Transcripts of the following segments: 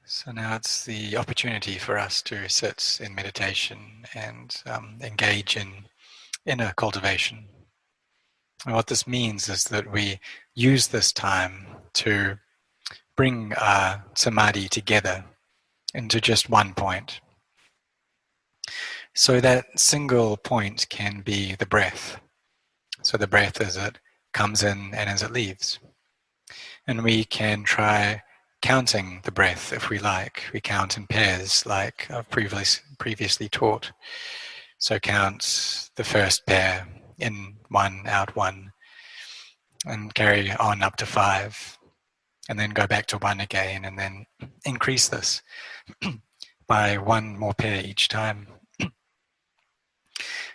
So now it's the opportunity for us to sit in meditation and engage in inner cultivation. And what this means is that we use this time to bring samadhi together into just one point. So that single point can be the breath. So the breath as it comes in and as it leaves. And we can try counting the breath if we like. We count in pairs like I've previously taught. So count the first pair, in one, out one, and carry on up to 5. And then go back to 1 again, and then increase this by 1 more pair each time.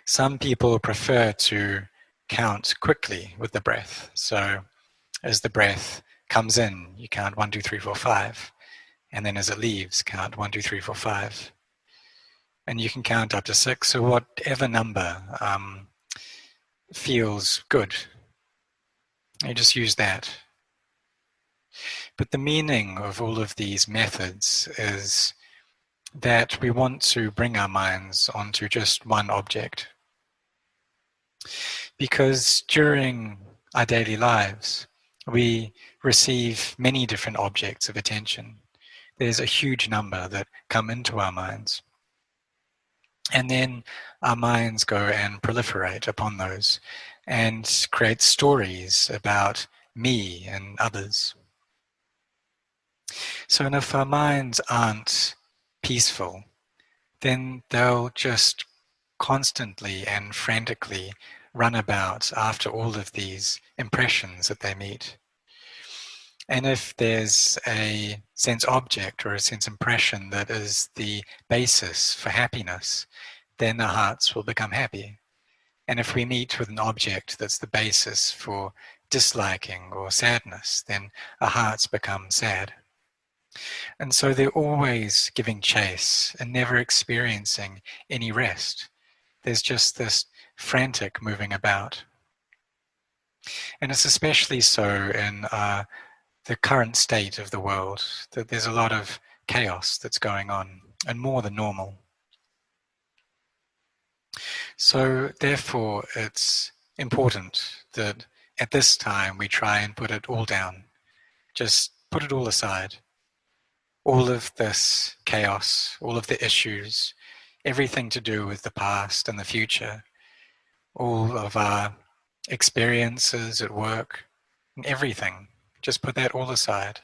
Some people prefer to count quickly with the breath. So as the breath comes in, you count 1, 2, 3, 4, 5. And then as it leaves, count 1, 2, 3, 4, 5. And you can count up to 6, so whatever number feels good. You just use that. But the meaning of all of these methods is that we want to bring our minds onto just one object. Because during our daily lives, we receive many different objects of attention. There's a huge number that come into our minds. And then our minds go and proliferate upon those and create stories about me and others. So if our minds aren't peaceful, then they'll just constantly and frantically run about after all of these impressions that they meet. And if there's a sense object or a sense impression that is the basis for happiness, then our hearts will become happy. And if we meet with an object that's the basis for disliking or sadness, then our hearts become sad. And so they're always giving chase and never experiencing any rest. There's just this frantic moving about. And it's especially so in the current state of the world, that there's a lot of chaos that's going on, and more than normal. So therefore it's important that at this time we try and put it all down. Just put it all aside. All of this chaos, all of the issues, everything to do with the past and the future, all of our experiences at work, and everything, just put that all aside.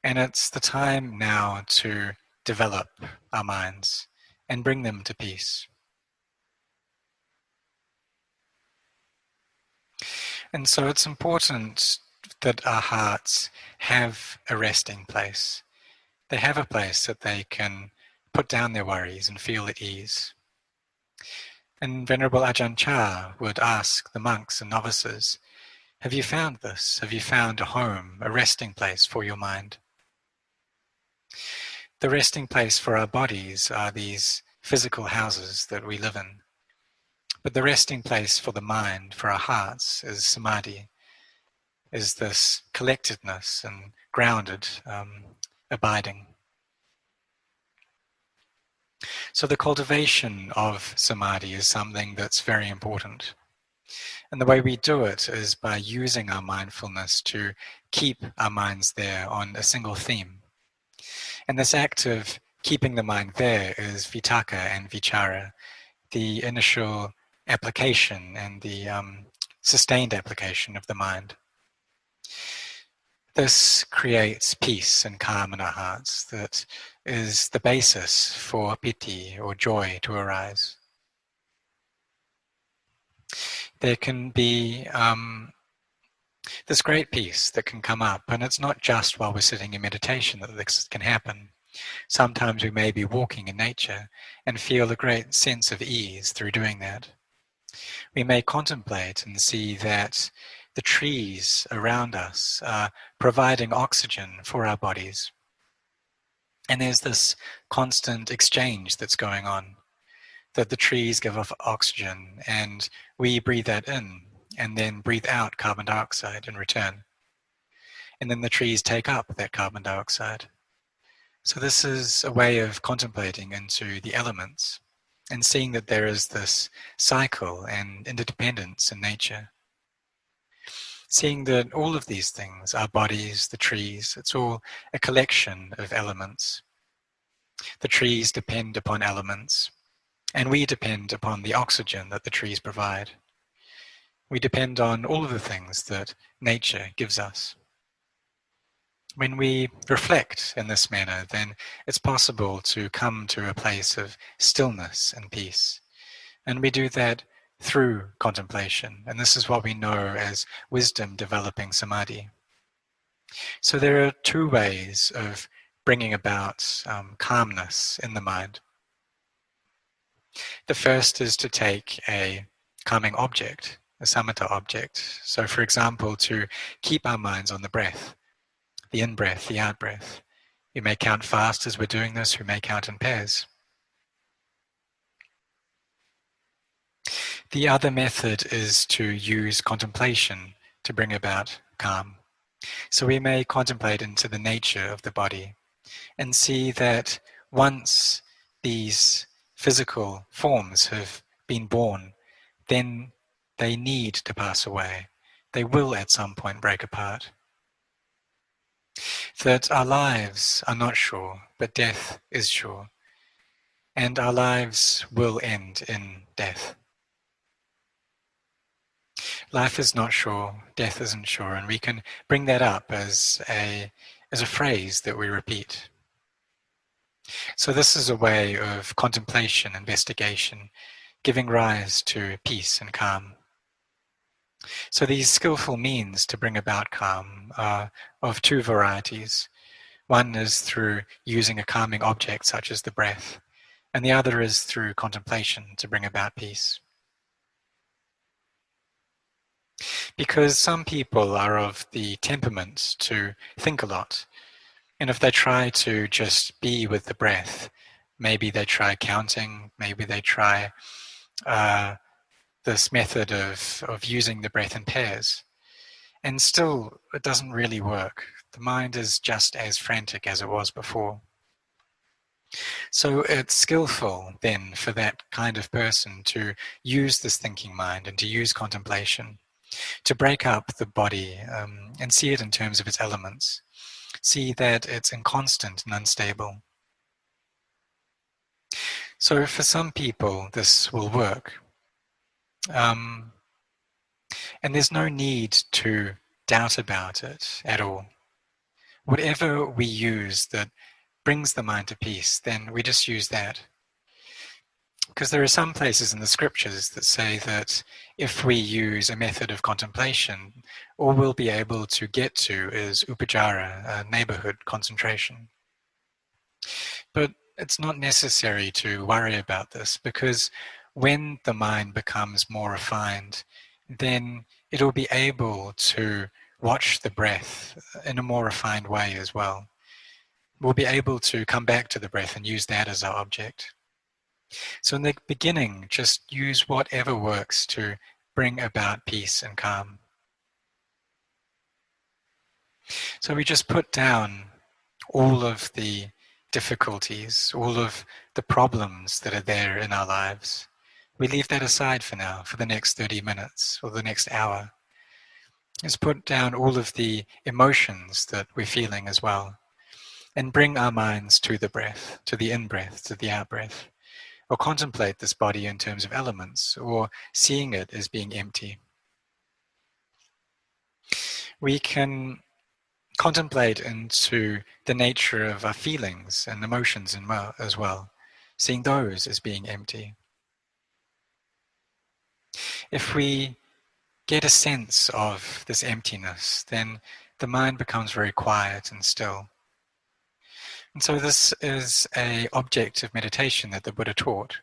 And it's the time now to develop our minds and bring them to peace. And so it's important that our hearts have a resting place. They have a place that they can put down their worries and feel at ease. And Venerable Ajahn Chah would ask the monks and novices, have you found this? Have you found a home, a resting place for your mind? The resting place for our bodies are these physical houses that we live in. But the resting place for the mind, for our hearts, is samadhi, is this collectedness and grounded abiding. So the cultivation of samadhi is something that's very important. And the way we do it is by using our mindfulness to keep our minds there on a single theme. And this act of keeping the mind there is vitaka and vichara, the initial application and the sustained application of the mind. This creates peace and calm in our hearts that is the basis for piti or joy to arise. There can be this great peace that can come up, and it's not just while we're sitting in meditation that this can happen. Sometimes we may be walking in nature and feel a great sense of ease through doing that. We may contemplate and see that the trees around us are providing oxygen for our bodies. And there's this constant exchange that's going on, that the trees give off oxygen and we breathe that in and then breathe out carbon dioxide in return. And then the trees take up that carbon dioxide. So this is a way of contemplating into the elements and seeing that there is this cycle and interdependence in nature. Seeing that all of these things, our bodies, the trees, it's all a collection of elements. The trees depend upon elements, and we depend upon the oxygen that the trees provide. We depend on all of the things that nature gives us. When we reflect in this manner, then it's possible to come to a place of stillness and peace. And we do that through contemplation. And this is what we know as wisdom developing samadhi. So there are two ways of bringing about calmness in the mind. The first is to take a calming object, a samatha object. So for example, to keep our minds on the breath, the in-breath, the out-breath. We may count fast as we're doing this, we may count in pairs. The other method is to use contemplation to bring about calm. So we may contemplate into the nature of the body and see that once these physical forms have been born, then they need to pass away. They will at some point break apart. That our lives are not sure, but death is sure. And our lives will end in death. Life is not sure, death isn't sure, and we can bring that up as a phrase that we repeat. So this is a way of contemplation, investigation, giving rise to peace and calm. So these skillful means to bring about calm are of two varieties. One is through using a calming object such as the breath, and the other is through contemplation to bring about peace. Because some people are of the temperament to think a lot, and if they try to just be with the breath, maybe they try counting, maybe they try this method of using the breath in pairs, and still it doesn't really work. The mind is just as frantic as it was before. So it's skillful then for that kind of person to use this thinking mind and to use contemplation, to break up the body and see it in terms of its elements. See that it's inconstant and unstable. So for some people this will work. And there's no need to doubt about it at all. Whatever we use that brings the mind to peace, then we just use that. Because there are some places in the scriptures that say that if we use a method of contemplation, all we'll be able to get to is upajara, a neighborhood concentration. But it's not necessary to worry about this, because when the mind becomes more refined, then it'll be able to watch the breath in a more refined way as well. We'll be able to come back to the breath and use that as our object. So in the beginning, just use whatever works to bring about peace and calm. So we just put down all of the difficulties, all of the problems that are there in our lives. We leave that aside for now, for the next 30 minutes or the next hour. Just put down all of the emotions that we're feeling as well, and bring our minds to the breath, to the in-breath, to the out-breath, or contemplate this body in terms of elements, or seeing it as being empty. We can contemplate into the nature of our feelings and emotions as well, seeing those as being empty. If we get a sense of this emptiness, then the mind becomes very quiet and still. And so this is an object of meditation that the Buddha taught,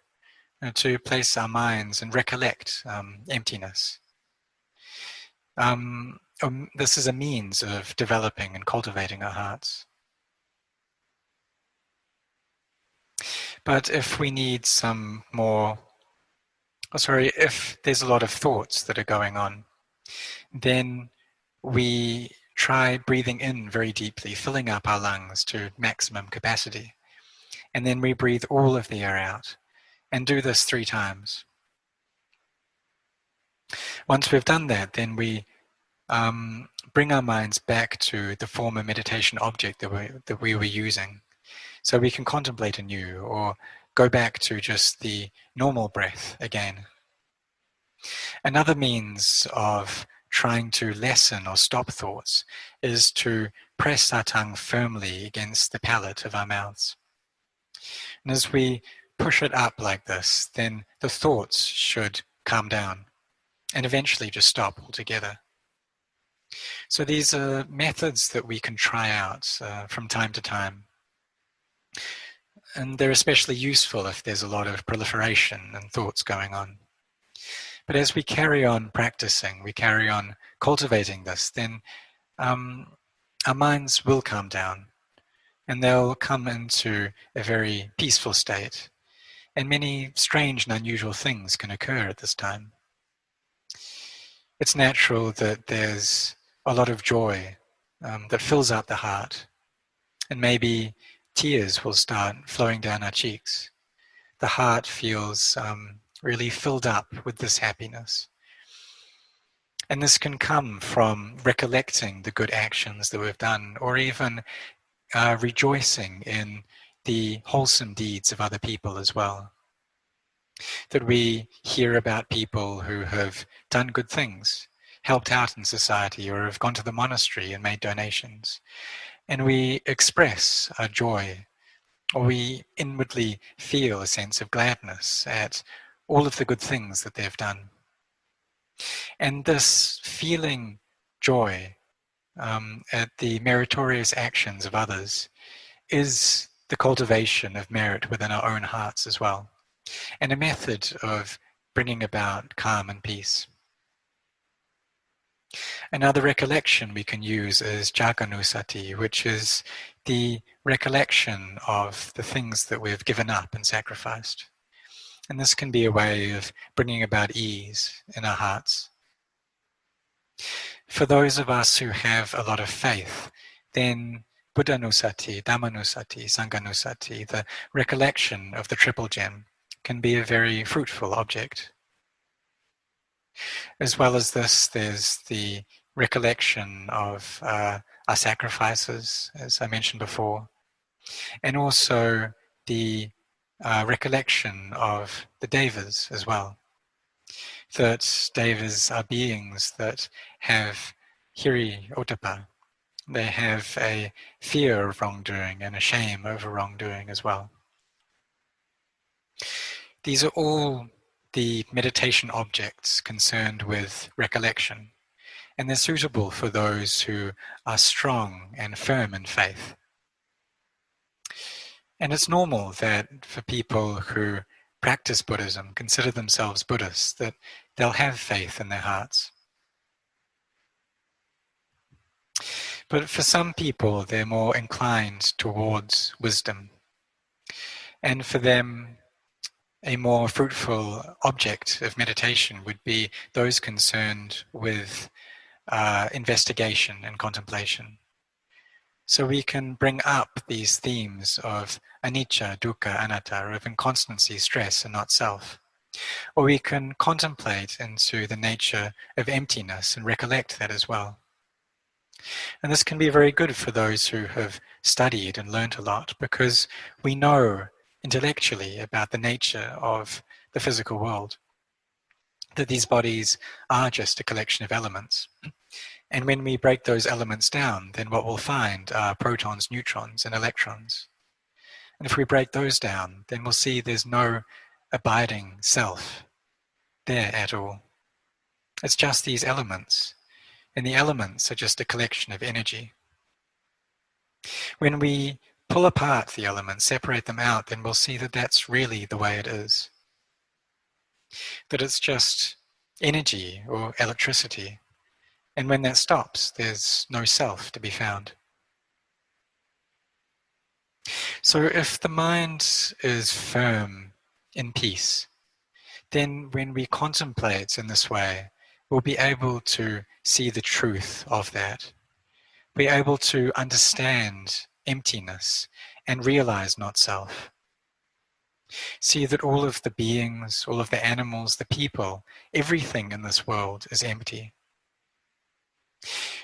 to place our minds and recollect emptiness. This is a means of developing and cultivating our hearts. But if we need some more, if there's a lot of thoughts that are going on, then we try breathing in very deeply, filling up our lungs to maximum capacity. And then we breathe all of the air out. And do this 3 times. Once we've done that, then we bring our minds back to the former meditation object that we were using. So we can contemplate anew or go back to just the normal breath again. Another means of trying to lessen or stop thoughts is to press our tongue firmly against the palate of our mouths. And as we push it up like this, then the thoughts should calm down and eventually just stop altogether. So these are methods that we can try out from time to time. And they're especially useful if there's a lot of proliferation and thoughts going on. But as we carry on practicing, we carry on cultivating this, then our minds will calm down and they'll come into a very peaceful state. And many strange and unusual things can occur at this time. It's natural that there's a lot of joy that fills up the heart. And maybe tears will start flowing down our cheeks. The heart feels really filled up with this happiness. And this can come from recollecting the good actions that we've done, or even rejoicing in the wholesome deeds of other people as well. That we hear about people who have done good things, helped out in society, or have gone to the monastery and made donations. And we express our joy, or we inwardly feel a sense of gladness at all of the good things that they've done. And this feeling joy at the meritorious actions of others is the cultivation of merit within our own hearts as well, and a method of bringing about calm and peace. Another recollection we can use is jaganusati, which is the recollection of the things that we've given up and sacrificed. And this can be a way of bringing about ease in our hearts. For those of us who have a lot of faith, then Buddhanusati, Dhammanusati, Sanghanusati, the recollection of the triple gem, can be a very fruitful object. As well as this, there's the recollection of our sacrifices, as I mentioned before, and also the recollection of the devas as well. That devas are beings that have hiri ottappa. They have a fear of wrongdoing and a shame over wrongdoing as well. These are all the meditation objects concerned with recollection, and they're suitable for those who are strong and firm in faith. And it's normal that for people who practice Buddhism, consider themselves Buddhists, that they'll have faith in their hearts. But for some people, they're more inclined towards wisdom. And for them, a more fruitful object of meditation would be those concerned with investigation and contemplation. So we can bring up these themes of anicca, dukkha, anatta, of inconstancy, stress, and not self. Or we can contemplate into the nature of emptiness and recollect that as well. And this can be very good for those who have studied and learnt a lot, because we know intellectually about the nature of the physical world, that these bodies are just a collection of elements. And when we break those elements down, then what we'll find are protons, neutrons, and electrons. And if we break those down, then we'll see there's no abiding self there at all. It's just these elements, and the elements are just a collection of energy. When we pull apart the elements, separate them out, then we'll see that that's really the way it is. That it's just energy or electricity. And when that stops, there's no self to be found. So if the mind is firm in peace, then when we contemplate in this way, we'll be able to see the truth of that. be able to understand emptiness and realize not self. See that all of the beings, all of the animals, the people, everything in this world is empty.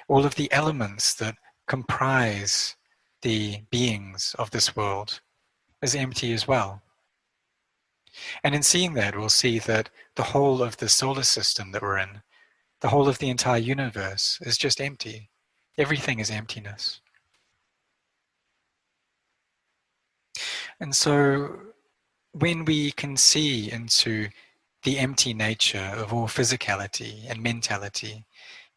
All of the elements that comprise the beings of this world is empty as well. And in seeing that, we'll see that the whole of the solar system that we're in, the whole of the entire universe is just empty. Everything is emptiness. And so when we can see into the empty nature of all physicality and mentality,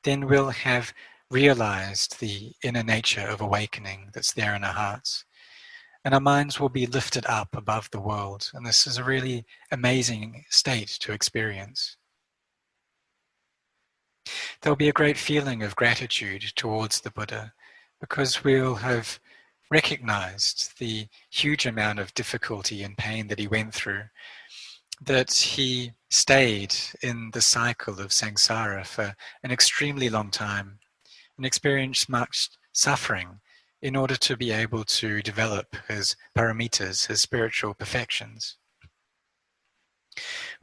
then we'll have realized the inner nature of awakening that's there in our hearts. And our minds will be lifted up above the world. And this is a really amazing state to experience. There'll be a great feeling of gratitude towards the Buddha because we'll have recognized the huge amount of difficulty and pain that he went through, that he stayed in the cycle of samsara for an extremely long time and experienced much suffering in order to be able to develop his paramitas, his spiritual perfections.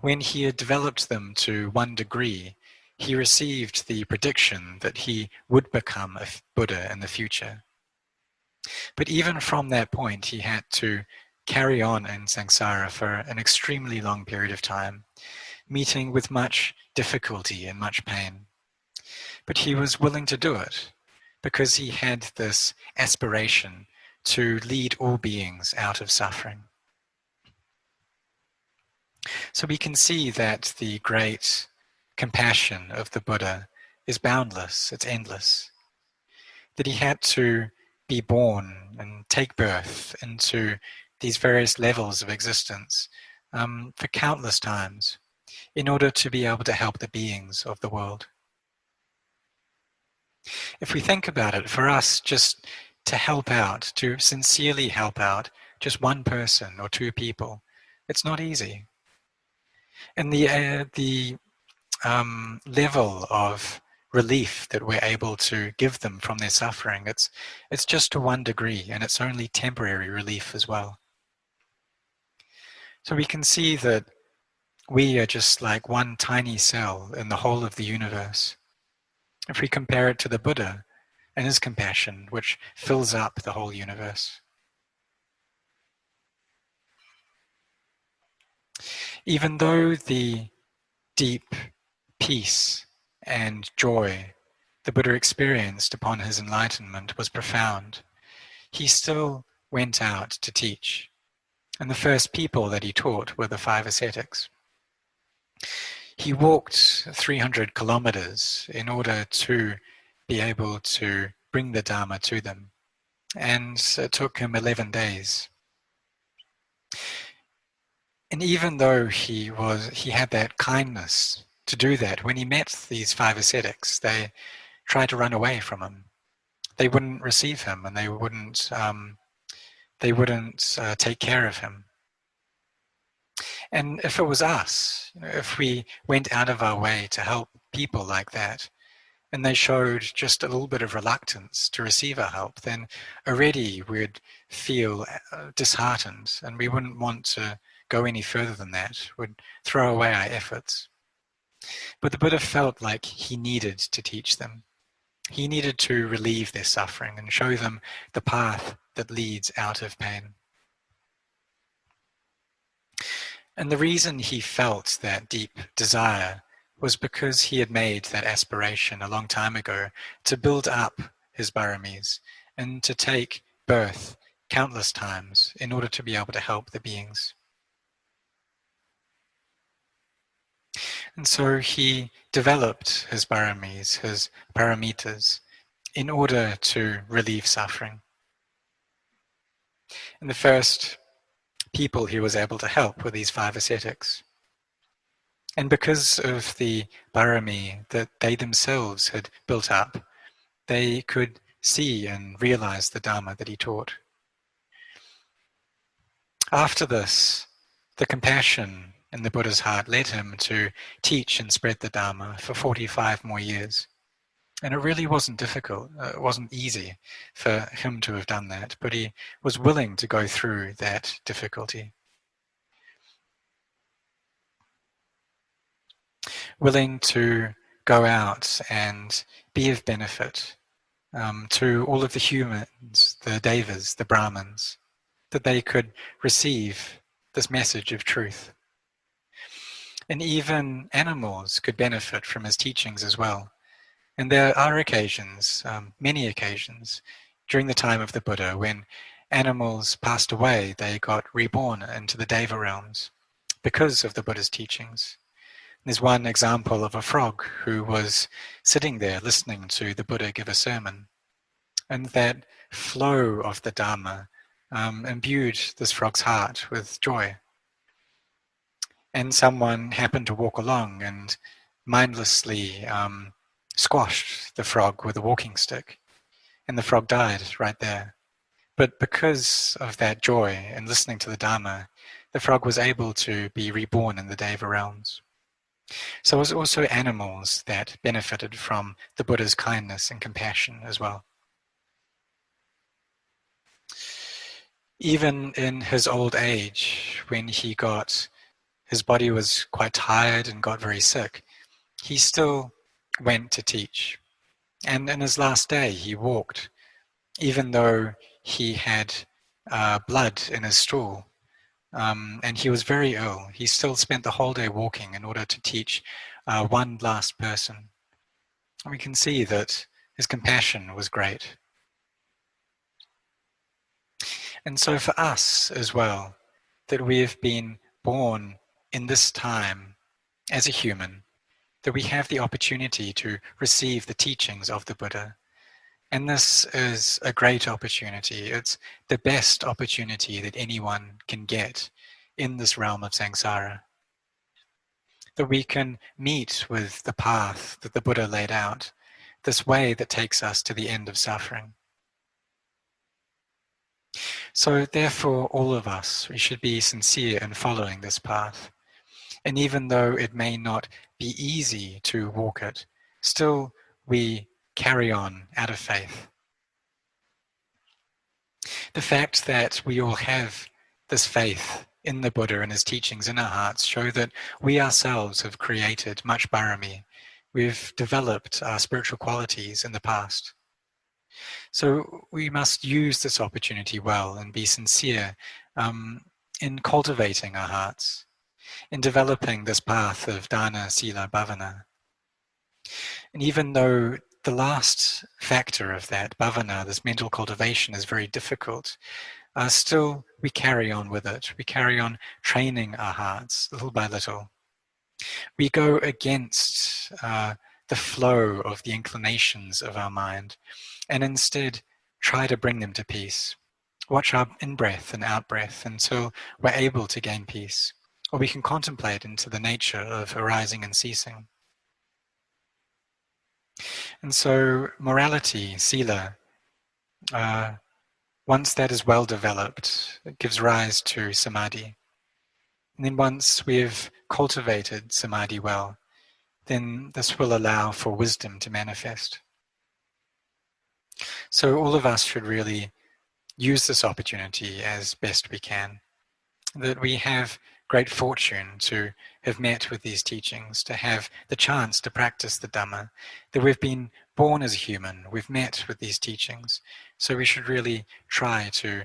When he had developed them to one degree, he received the prediction that he would become a Buddha in the future. But even from that point, he had to carry on in samsara for an extremely long period of time, meeting with much difficulty and much pain. But he was willing to do it because he had this aspiration to lead all beings out of suffering. So we can see that the great compassion of the Buddha is boundless, it's endless. That he had to be born and take birth into these various levels of existence for countless times in order to be able to help the beings of the world. If we think about it, for us just to help out, to sincerely help out just one person or two people, it's not easy. And the level of relief that we're able to give them from their suffering, it's just to one degree, and it's only temporary relief as well. So we can see that we are just like one tiny cell in the whole of the universe. If we compare it to the Buddha and his compassion, which fills up the whole universe. Even though the deep peace and joy the Buddha experienced upon his enlightenment was profound, he still went out to teach. And the first people that he taught were the 5 ascetics. He walked 300 kilometers in order to be able to bring the Dhamma to them. And it took him 11 days. And even though he had that kindness to do that, when he met these 5 ascetics, they tried to run away from him. They wouldn't receive him, and they wouldn't take care of him. And if it was us, if we went out of our way to help people like that, and they showed just a little bit of reluctance to receive our help, then already we'd feel disheartened, and we wouldn't want to go any further than that. We'd throw away our efforts. But the Buddha felt like he needed to teach them. He needed to relieve their suffering and show them the path that leads out of pain. And the reason he felt that deep desire was because he had made that aspiration a long time ago to build up his paramis and to take birth countless times in order to be able to help the beings. And so he developed his paramis, his paramitas, in order to relieve suffering. And the first people he was able to help were these 5 ascetics. And because of the parami that they themselves had built up, they could see and realize the Dhamma that he taught. After this, the compassion in the Buddha's heart led him to teach and spread the Dhamma for 45 more years. And it really wasn't difficult, it wasn't easy for him to have done that, but he was willing to go through that difficulty. Willing to go out and be of benefit to all of the humans, the devas, the Brahmins, that they could receive this message of truth. And even animals could benefit from his teachings as well. And there are occasions, many occasions, during the time of the Buddha when animals passed away, they got reborn into the Deva realms because of the Buddha's teachings. There's one example of a frog who was sitting there listening to the Buddha give a sermon. And that flow of the Dhamma imbued this frog's heart with joy. And someone happened to walk along and mindlessly squashed the frog with a walking stick. And the frog died right there. But because of that joy and listening to the Dhamma, the frog was able to be reborn in the Deva realms. So it was also animals that benefited from the Buddha's kindness and compassion as well. Even in his old age, when his body was quite tired and got very sick, he still went to teach. And in his last day, he walked, even though he had blood in his stool. And he was very ill. He still spent the whole day walking in order to teach one last person. And we can see that his compassion was great. And so for us as well, that we have been born in this time as a human, that we have the opportunity to receive the teachings of the Buddha. And this is a great opportunity. It's the best opportunity that anyone can get in this realm of samsara. That we can meet with the path that the Buddha laid out, this way that takes us to the end of suffering. So therefore, all of us, we should be sincere in following this path. And even though it may not be easy to walk it, still we carry on out of faith. The fact that we all have this faith in the Buddha and his teachings in our hearts show that we ourselves have created much parami. We've developed our spiritual qualities in the past. So we must use this opportunity well and be sincere in cultivating our hearts, in developing this path of dana, sila, bhavana. And even though the last factor of that, bhavana, this mental cultivation, is very difficult, still we carry on with it. We carry on training our hearts little by little. We go against the flow of the inclinations of our mind and instead try to bring them to peace. Watch our in-breath and out-breath until we're able to gain peace. Or we can contemplate into the nature of arising and ceasing. And so morality, sila, once that is well developed, it gives rise to samadhi. And then once we've cultivated samadhi well, then this will allow for wisdom to manifest. So all of us should really use this opportunity as best we can. That we have great fortune to have met with these teachings, to have the chance to practice the Dhamma, that we've been born as a human, we've met with these teachings, so we should really try to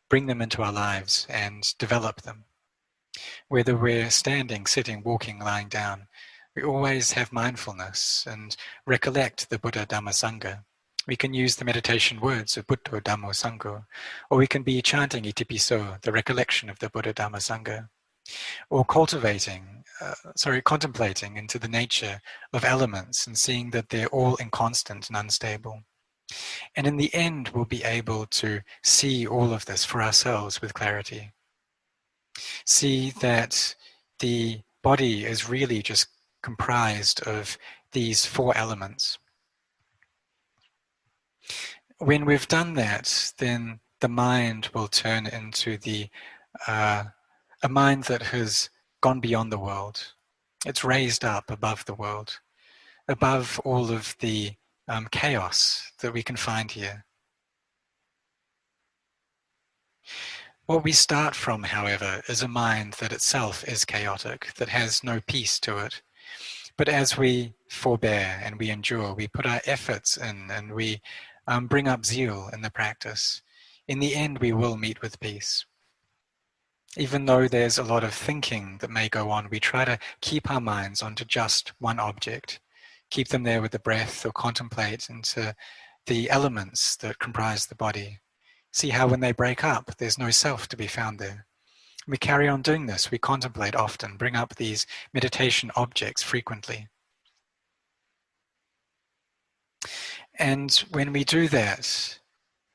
bring them into our lives and develop them. Whether we're standing, sitting, walking, lying down, we always have mindfulness and recollect the Buddha Dhamma Sangha. We can use the meditation words of Buddha Dhammo Sangho, or we can be chanting itipiso, the recollection of the Buddha Dhamma Sangha, or contemplating into the nature of elements and seeing that they're all inconstant and unstable. And in the end, we'll be able to see all of this for ourselves with clarity. See that the body is really just comprised of these four elements. When we've done that, then the mind will turn into a mind that has gone beyond the world. It's raised up above the world, above all of the chaos that we can find here. What we start from, however, is a mind that itself is chaotic, that has no peace to it. But as we forbear and we endure, we put our efforts in and we bring up zeal in the practice, in the end we will meet with peace. Even though there's a lot of thinking that may go on, we try to keep our minds onto just one object, keep them there with the breath, or contemplate into the elements that comprise the body. See how when they break up, there's no self to be found there. We carry on doing this. We contemplate often, bring up these meditation objects frequently. And when we do that,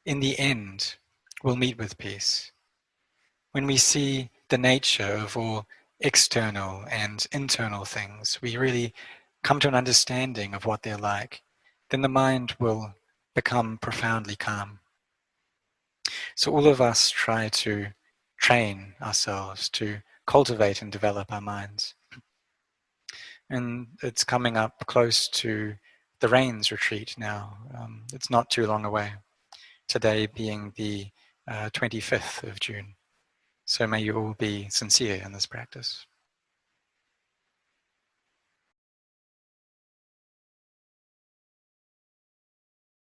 in the end, we'll meet with peace. When we see the nature of all external and internal things, we really come to an understanding of what they're like, then the mind will become profoundly calm. So all of us try to train ourselves to cultivate and develop our minds. And it's coming up close to the Rains retreat now. It's not too long away. Today being the 25th of June. So may you all be sincere in this practice.